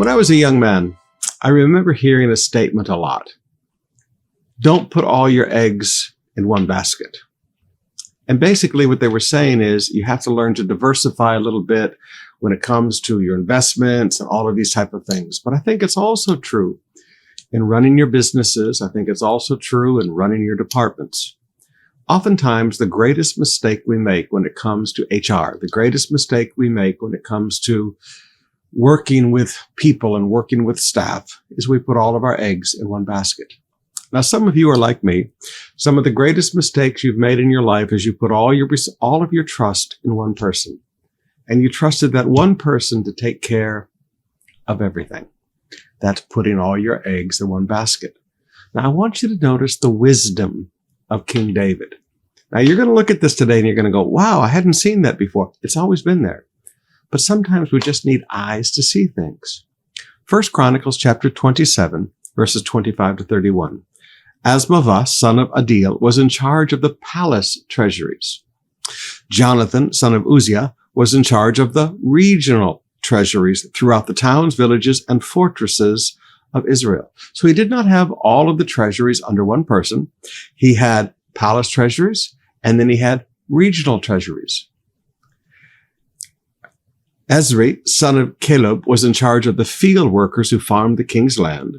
When I was a young man, I remember hearing a statement a lot. Don't put all your eggs in one basket. And basically what they were saying is you have to learn to diversify a little bit when it comes to your investments and all of these type of things. But I think it's also true in running your businesses. I think it's also true in running your departments. Oftentimes, the greatest mistake we make when it comes to HR, the greatest mistake we make when it comes to working with people and working with staff is we put all of our eggs in one basket. Now, some of you are like me. Some of the greatest mistakes you've made in your life is you put all of your trust in one person. And you trusted that one person to take care of everything. That's putting all your eggs in one basket. Now, I want you to notice the wisdom of King David. Now, you're going to look at this today and you're going to go, wow, I hadn't seen that before. It's always been there. But sometimes we just need eyes to see things. 1 Chronicles chapter 27, verses 25 to 31. Asmavah, son of Adil, was in charge of the palace treasuries. Jonathan, son of Uzziah, was in charge of the regional treasuries throughout the towns, villages, and fortresses of Israel. So he did not have all of the treasuries under one person. He had palace treasuries, and then he had regional treasuries. Ezri, son of Caleb, was in charge of the field workers who farmed the king's land.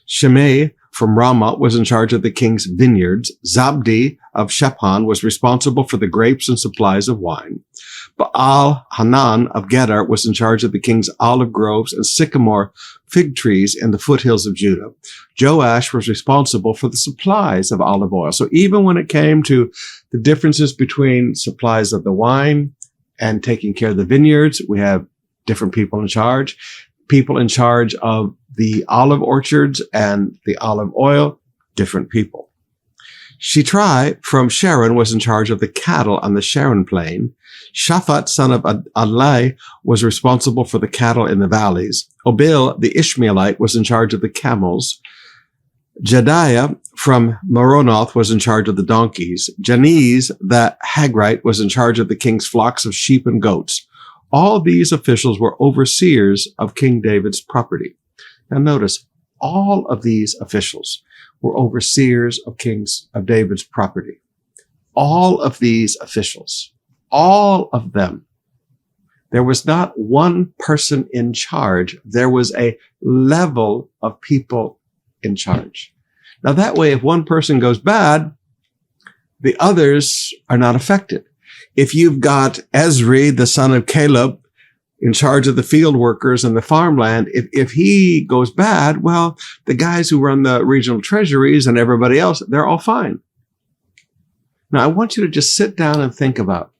Shimei from Ramah was in charge of the king's vineyards. Zabdi of Shephan was responsible for the grapes and supplies of wine. Baal Hanan of Gedar was in charge of the king's olive groves and sycamore fig trees in the foothills of Judah. Joash was responsible for the supplies of olive oil. So even when it came to the differences between supplies of the wine and taking care of the vineyards, we have different people in charge. People in charge of the olive orchards and the olive oil, different people. Shitrai from Sharon was in charge of the cattle on the Sharon plain. Shaphat, son of Adlai, was responsible for the cattle in the valleys. Obil, the Ishmaelite, was in charge of the camels. Jediah from Meronoth was in charge of the donkeys. Janiz, the Hagrite, was in charge of the king's flocks of sheep and goats. All these officials were overseers of King David's property. Now notice, all of these officials were overseers of David's property. All of these officials, all of them. There was not one person in charge. There was a level of people in charge. Now that way, if one person goes bad, the others are not affected. If you've got Ezri, the son of Caleb, in charge of the field workers and the farmland, if he goes bad, well, the guys who run the regional treasuries and everybody else, they're all fine. Now, I want you to just sit down and think about,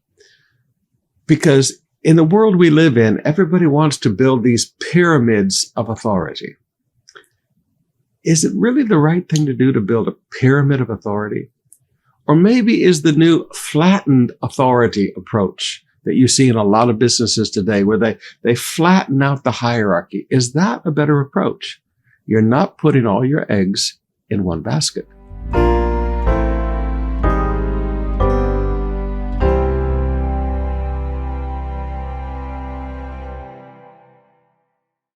because in the world we live in, everybody wants to build these pyramids of authority. Is it really the right thing to do to build a pyramid of authority? Or maybe is the new flattened authority approach that you see in a lot of businesses today where they flatten out the hierarchy? Is that a better approach? You're not putting all your eggs in one basket.